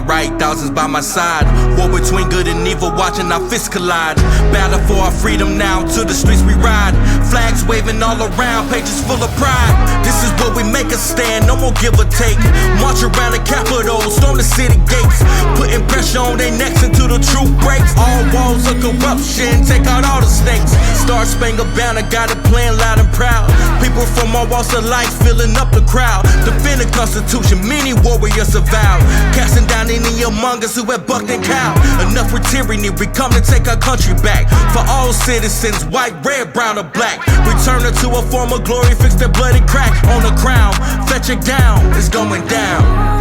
my right, thousands by my side. War between good and evil, watching our fists collide. Battle for our freedom now, to the streets we ride. Flags waving all around, pages full of pride. This is where we make a stand, no more give or take. March around the Capitol, storm the city gates. Putting pressure on their necks until the truth breaks. All walls of corruption, take out all the snakes. Star Spangled Banner, got it playing loud and proud. People from all walks of life filling up the crowd. Defend the Constitution, many warriors have vowed. Casting down any among us who have bucked and cowed. Enough with tyranny, we come to take our country back. For all citizens, white, red, brown, or black. Return her to a form of glory, fix their bloody crack on the crown. Fetch it down, it's going down.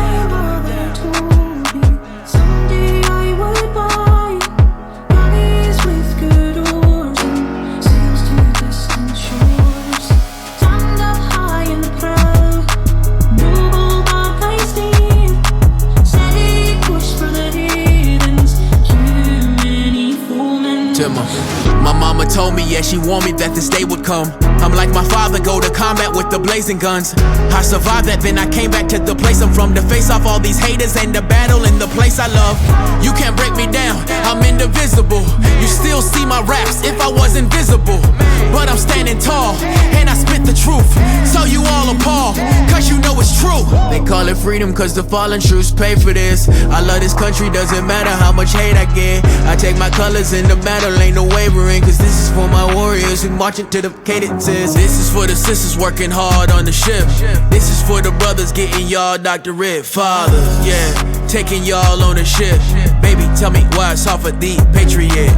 My mama told me, yeah, she warned me that this day would come. I'm like my father, go to combat with the blazing guns. I survived that, then I came back to the place I'm from, to face off all these haters and the battle in the place I love. You can't break me down, I'm indivisible. You still see my raps if I was invisible. But I'm standing tall, and I spit the truth. So you all appalled, cause you know it's true. They call it freedom cause the fallen troops pay for this. I love this country, doesn't matter how much hate I get. I take my colors in the battle, ain't no wavering. Cause this is for my warriors who marching to the cadences. This is for the sisters working hard on the ship. This is for the brothers getting y'all doctorate. Father, yeah, taking y'all on the ship. Baby, tell me why it's hard for the Patriot.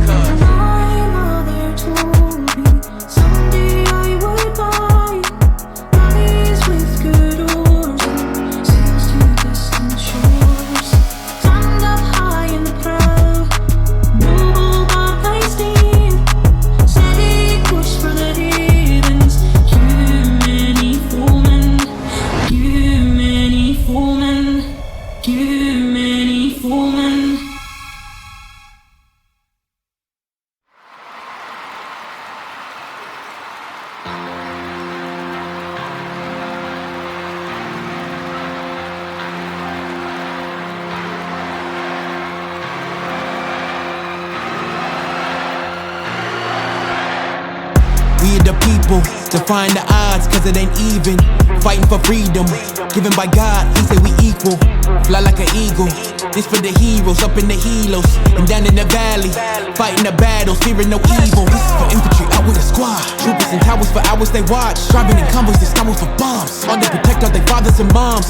We are the people, defying the odds cause it ain't even. Fighting for freedom, given by God, he said we equal. Fly like an eagle, this for the heroes up in the helos and down in the valley. Fighting the battles, fearing no evil. This is for infantry out with a squad. Troopers in towers for hours they watch. Driving in combos, they stumble for bombs. All they protect all their fathers and moms.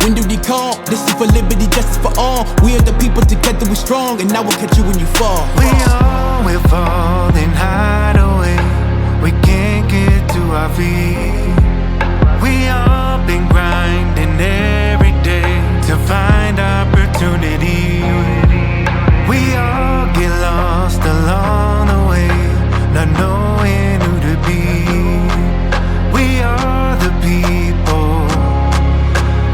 When do D.cure? This is for liberty, justice for all. We are the people, together we strong. And I will catch you when you fall. We all will fall and hide away. We can't get to our feet. We all been grinding every day to find opportunity. We all get lost along the way, not knowing who to be. We are the people.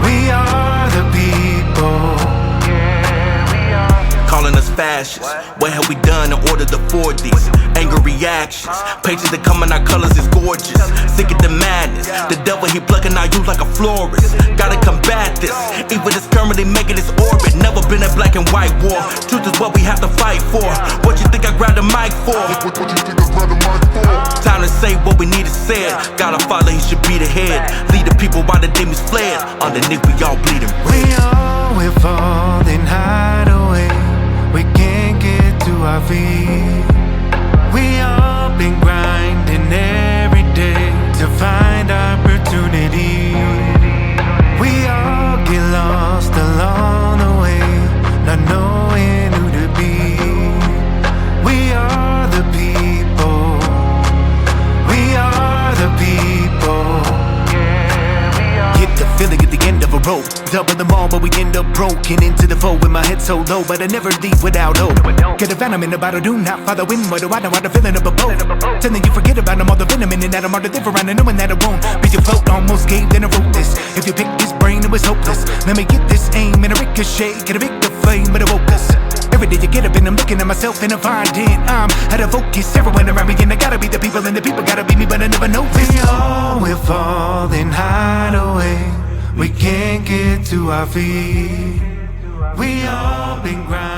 We are the people. Yeah, we are. Calling us fascists. What have we done in order to afford these angry reactions? Pages that come in our colors is gorgeous. Sick of the madness. The devil he plucking our youth like a florist. Gotta combat this. Evil is currently making its orbit. Never been a black and white war. Truth is what we have to fight for. What you think I grabbed the mic for? Time to say what we need to say. Got a father, he should be the head. Lead the people while the demons fled. Underneath we all bleeding red. We all will fall and hide away. We can't get to our feet. We all been grinding every day to find opportunity. We all get lost along the way, not knowing who to be. We are the people. We are the people. Get the feeling at the end of a rope. Double them all, but we end up broken into the foe with my head so low. But I never leave without hope. Get the venom in the bottle, do not follow in. What do I know how the feeling of a boat? Telling you forget about them, all the venom in and out. I'm all the different and knowing that it won't be your fault. Almost gave, then I wrote this. If you pick this brain, it was hopeless. Let me get this aim in a ricochet. Get a bigger flame, but it woke us. Every day you get up and I'm looking at myself and I'm finding I'm out of focus. Everyone around me and I gotta be the people and the people gotta be me, but I never know this. We all will fall and hide away. We can't get to our feet. We all been grinding.